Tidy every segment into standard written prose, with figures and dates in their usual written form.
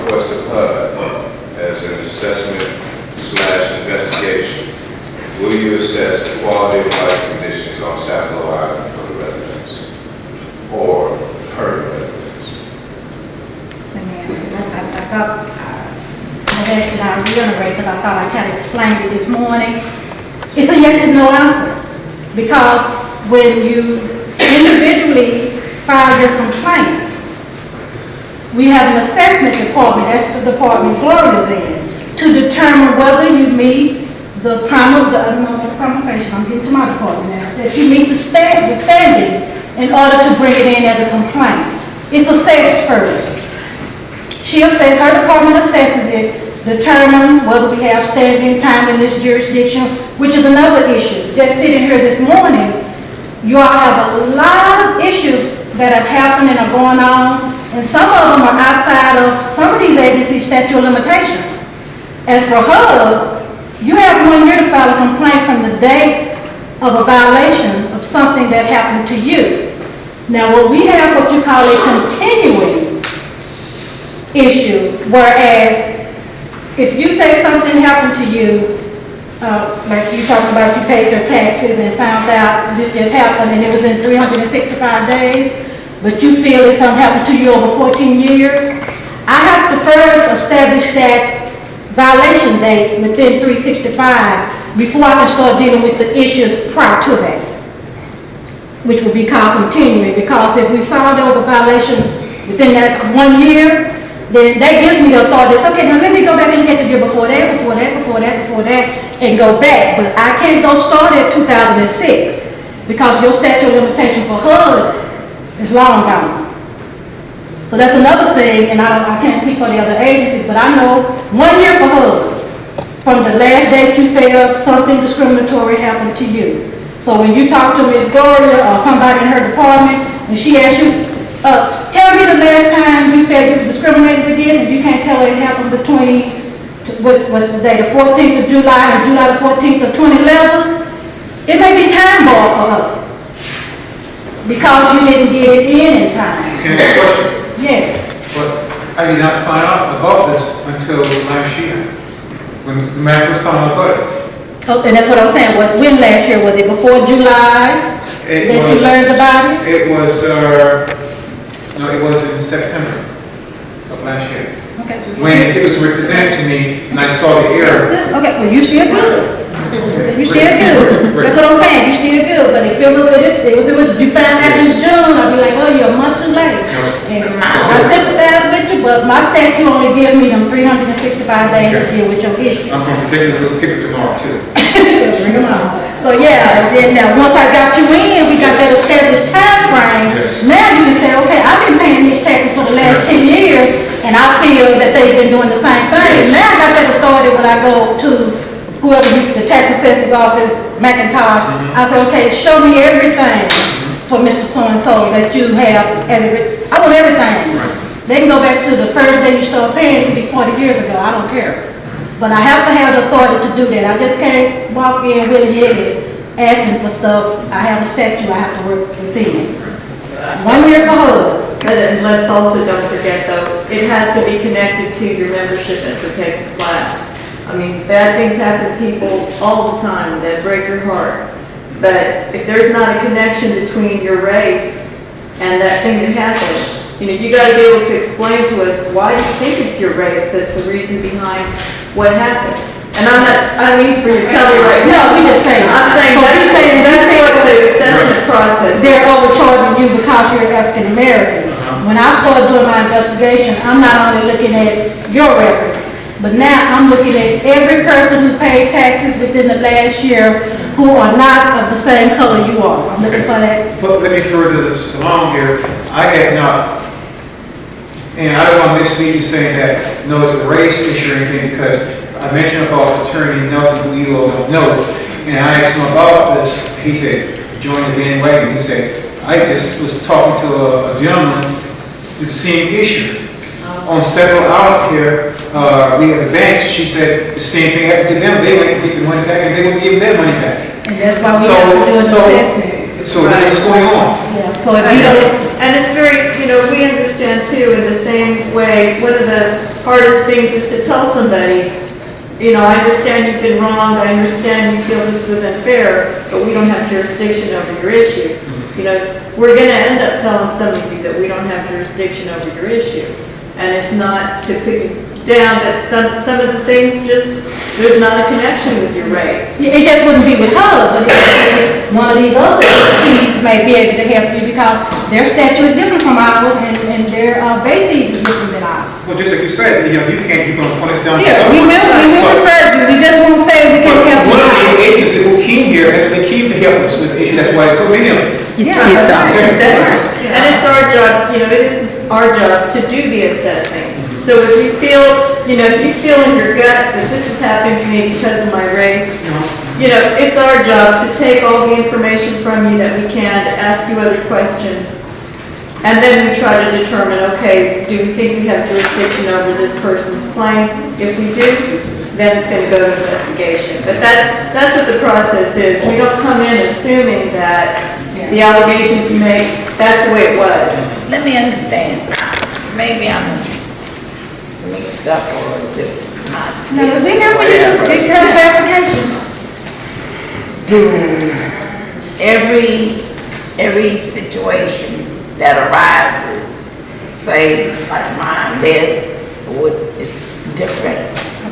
request of HUD as an assessment / investigation, will you assess the quality of life conditions on Sapelo Island for the residents or her residents? I thought I reiterate because I thought I kind of explained it this morning. It's a yes and no answer, because when you individually file your complaints, we have an assessment department, that's the department Gloria then, to determine whether you meet the I'm getting to my department now, that you meet the standings in order to bring it in as a complaint. It's assessed first. She'll say, her department assesses it, determine whether we have standing time in this jurisdiction, which is another issue. Just sitting here this morning, you all have a lot of issues that have happened and are going on, and some of them are outside of some of these agencies' statute of limitations. As for HUD, you have 1 year to file a complaint from the date of a violation of something that happened to you. Now, what we have what you call a continuing issue, whereas if you say something happened to you, like you talking about you paid your taxes and found out this just happened and it was in 365 days, but you feel it's something happened to you over 14 years, I have to first establish that violation date within 365 before I can start dealing with the issues prior to that, which would be called continuing, because if we saw there was a violation within that 1 year, then that gives me the authority. Okay, now let me go back and look at the year before that, and go back. But I can't go start at 2006 because your statute of limitation for HUD is long gone. So that's another thing, and I can't speak for the other agencies, but I know 1 year for HUD. From the last date you failed, something discriminatory happened to you. So when you talk to Ms. Gloria or somebody in her department, and she asks you, tell me the last time you said you were discriminated against, and you can't tell it happened between, what's the day, the 14th of July and July the 14th of 2011, it may be time barred for us because you didn't get it in time. Can I ask a question? Yes. But I did not find out about this until last year, when the man first told me about it. Oh, and that's what I was saying. When last year? Was it before July that you learned about it? It was, no, it was in September of last year. Okay. When it was represented to me and I saw the error. Okay, well, you still good. You still good. That's what I'm saying. You still good. But if it was, you found out in June, I'd be like, oh, you're a month too late. And I sympathize with you, but my statute only gives me them 365 days to deal with your issue. I'm going to take those people tomorrow too. Bring them on. So yeah, then now once I got you in, we got that established time frame. Yes. Now you can say, okay, I've been paying these taxes for the last 10 years, and I feel that they've been doing the same thing. Now I got that authority when I go to whoever the tax assessor's office, McIntosh. I say, okay, show me everything for Mr. So-and-so that you have. I want everything. Right. They can go back to the first day you start paying. It can be 40 years ago. I don't care. But I have to have the authority to do that. I just can't walk in willy-nilly asking for stuff. I have a statute I have to work within. 1 year for HUD. And let's also don't forget though, it has to be connected to your membership in protected class. I mean, bad things happen to people all the time that break your heart. But if there's not a connection between your race and that thing that happened, you got to be able to explain to us why you think it's your race that's the reason behind what happened. And I don't mean for you to tell me right now. No, we just saying. I'm saying that's what the assessment process. They're overcharging you because you're African American. When I started doing my investigation, I'm not only looking at your records, but now I'm looking at every person who paid taxes within the last year who are not of the same color you are. I'm looking for that. But let me further this along here. I have not, and I don't want to mislead you saying that, no, it's a race issue or anything, because I mentioned about Attorney Nelson, who you all don't know, and I asked him about this. He said, join the bandwagon. He said, I just was talking to a gentleman with the same issue. On several out here, we have the banks, she said the same thing happened to them. They went to get the money back and they wouldn't give them money back. And that's why we have to do an assessment. So that's what's going on. Yeah, so if you don't, And it's very, we understand too, in the same way, one of the hardest things is to tell somebody, you know, I understand you've been wronged, I understand you feel this was unfair, but we don't have jurisdiction over your issue. You know, we're gonna end up telling some of you that we don't have jurisdiction over your issue. And it's not to put you down, but some of the things just, there's not a connection with your race. It just wouldn't be with her, but one of these other entities may be able to help you because their statute is different from ours and their basis is different than ours. Well, just like you said, you know, you're going to point us down to Yeah, we will refer you, we just won't say we can help you. One of the agencies who came here has been keen to help us with the issue, that's why so many of them. Yeah, That's that's right. right. That's right. And it's our job, you know, it is our job to do the assessing. So if you feel, you know, if you feel in your gut that this is happening to me because of my race, you know, it's our job to take all the information from you that we can, to ask you other questions. And then we try to determine, okay, do we think we have jurisdiction over this person's claim? If we do, then it's going to go to investigation. But that's what the process is. We don't come in assuming that the allegations you make, that's the way it was. Let me understand. Maybe I'm mixed up or just not. No, we have to do big verification. Do every situation that arises, say like mine, it's different.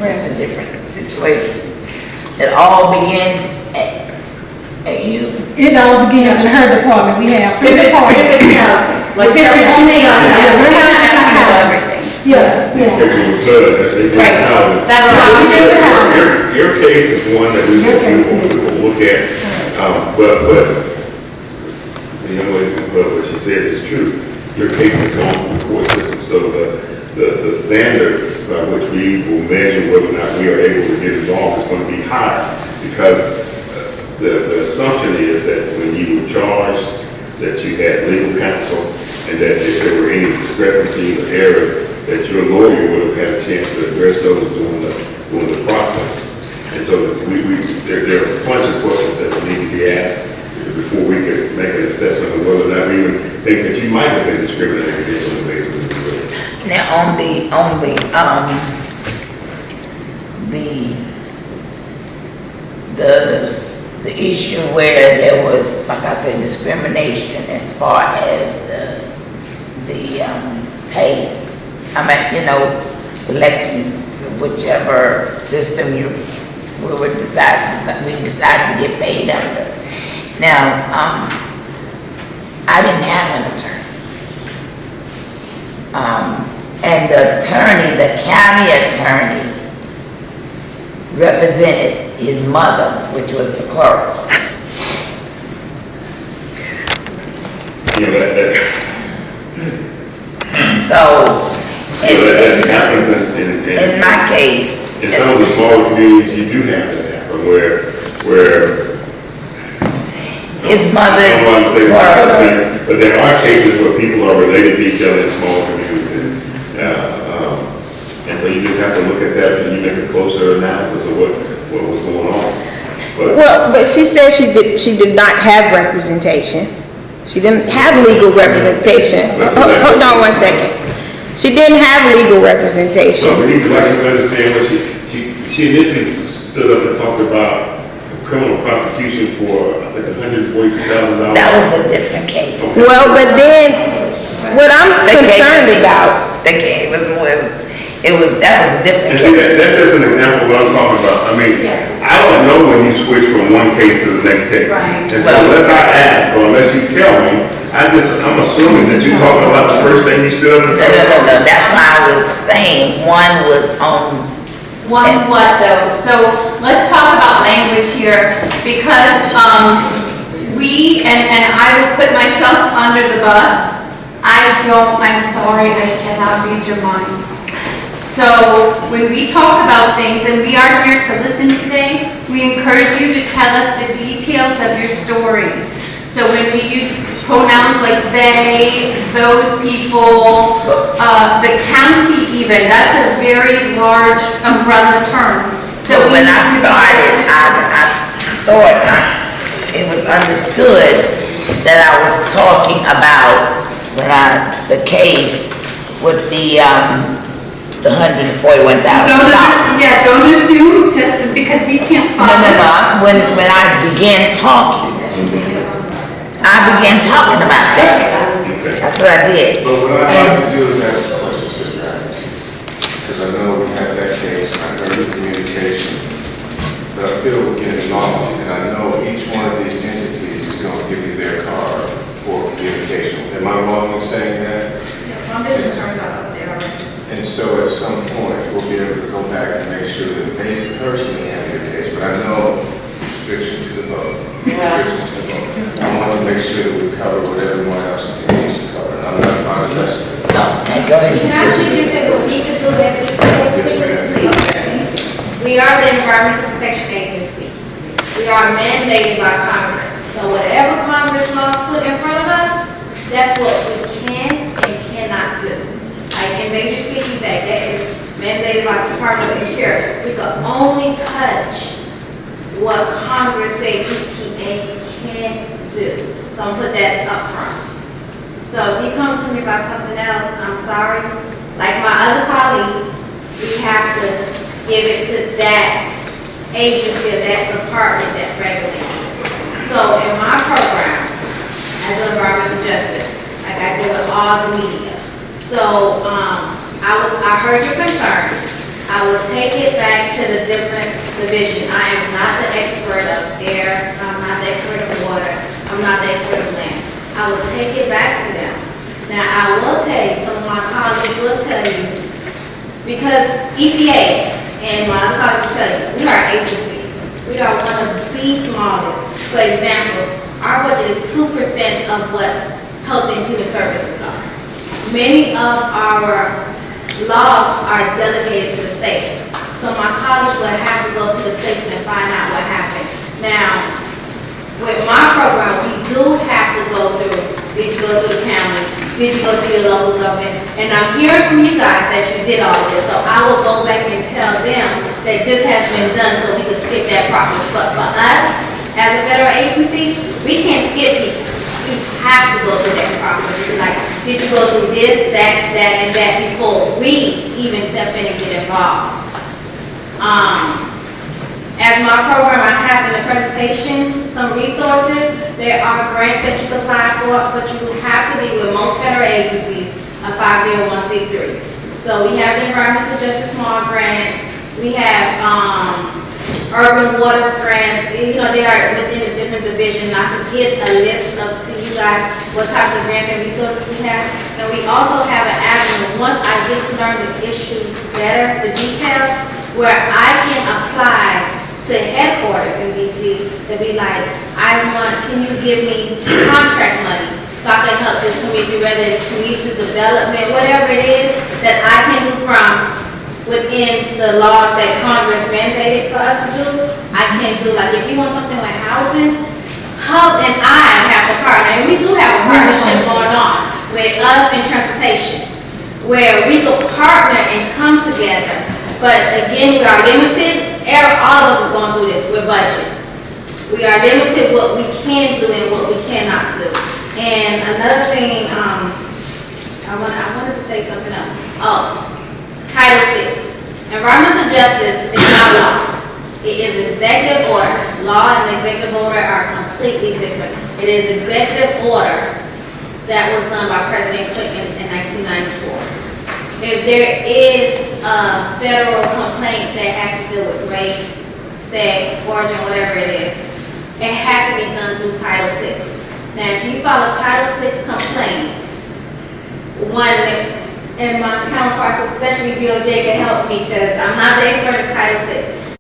It's a different situation. It all begins at you. It all begins in her department, we have three departments. If it's housing. Like, If it's everything housing, yeah, yeah. That's how we do it. Your case is one that we will look at, but, you know, what she said is true. Your case has gone through the court system, so the standard by which we will measure whether or not we are able to get involved is going to be high, because the assumption is that when you were charged, that you had legal counsel, and that if there were any discrepancies or errors, that your lawyer would have had a chance to address those during the process. And so there are a bunch of questions that need to be asked before we can make an assessment of whether or not we would think that you might have been discriminated against on the basis of your race. Now on the issue where there was, like I said, discrimination as far as the pay. I mean, you know, election to whichever system we decided to get paid under. Now, I didn't have an attorney. And the county attorney represented his mother, which was the clerk. You know, that happens In my case, in some of the smaller communities, you do have that happen where his mother I don't want to say clerk. but there are cases where people are related to each other in small communities. And so you just have to look at that and you make a closer analysis of what was going on. But she said she did not have representation. She didn't have legal representation. Hold on one second. She didn't have legal representation. So we need to understand what she initially stood up and talked about criminal prosecution for, I think, $142,000. That was a different case. Well, but then what I'm concerned about. That was a different And see, case. that's just an example of what I'm talking about. I mean, I don't know when you switch from one case to the next case. Right. And so unless I ask or unless you tell me, I'm assuming that you're talking about the first thing you stood up and talked about. No, that's why I was saying one was on. One what though? So let's talk about language here, because we, and I will put myself under the bus. I'm sorry, I cannot read your mind. So when we talk about things, and we are here to listen today, we encourage you to tell us the details of your story. So when we use pronouns like they, those people, the county even, that's a very large umbrella term. So When I started, I thought it was understood that I was talking about the case with the $142,000. question before it went down. Don't assume just because we can't No, follow. no. When I began talking about that. That's what I did. But what I'd like to do is ask a question, Sister Adams. Because I know we had that case, I heard the communication, but I feel we're getting lost, and I know each one of these entities is going to give you their card for communication. Am I wrong in saying that? My business turns out up there already. And so at some point, we'll be able to go back and make sure that they personally have your case, but I know restriction to the vote. Restriction to the vote. I want to make sure that we cover what everyone else needs to cover, and I'm not trying to mess with it. Okay, go ahead. Can I see you say what we could do that we Yes, ma'am. We are the Environmental Protection Agency. We are mandated by Congress. So whatever Congress laws put in front of us, that's what we can and cannot do. Like Endangered Species Act, that is mandated by the Department of Interior. We can only touch what Congress said EPA can do. So I'm gonna put that up front. So if you come to me about something else, I'm sorry. Like my other colleagues, we have to give it to that agency or that department that regulates it. So in my program, I do environmental justice, like I do with all the media. So I heard your concerns. I will take it back to the different division. I am not the expert of air, I'm not the expert of water, I'm not the expert of land. I will take it back to them. Now, I will tell you, some of my colleagues will tell you, because EPA and my other colleagues will tell you, we are an agency. We are one of the smallest. For example, our budget is 2% of what Health and Human Services are. Many of our laws are delegated to the states. So my college will have to go to the states and find out what happened. Now, with my program, we do have to go through, did you go through the county? Did you go through your local government? And I'm hearing from you guys that you did all of this. So I will go back and tell them that this has been done so we can skip that process. But for us, as a federal agency, we can't skip people. We have to go through that process. Like, did you go through this, that, and that before we even step in and get involved? As my program, I have in the presentation some resources. There are grants that you can apply for, but you have to be with most federal agencies, a 501c3. So we have the Environmental Justice Small Grants. We have urban waters grants. You know, they are within a different division. I can get a list of to you guys what types of grants and resources we have. And we also have an avenue, once I get to learn the issue better, the details, where I can apply to headquarters in DC to be like, can you give me contract money so I can help this community, whether it's community development, whatever it is that I can do from within the laws that Congress mandated for us to do, I can do. Like if you want something like housing, Hub and I have to partner, and we do have a partnership going on with us in transportation, where we could partner and come together. But again, we are limited. All of us is going through this with budget. We are limited what we can do and what we cannot do. And another thing, I wanted to say something else. Oh, Title VI. Environmental justice is not law. It is executive order. Law and executive order are completely different. It is executive order that was done by President Clinton in 1994. If there is a federal complaint that has to do with race, sex, origin, whatever it is, it has to be done through Title VI. Now, if you file a Title VI complaint, and my counterparts, especially DOJ, can help me because I'm not the expert of Title VI.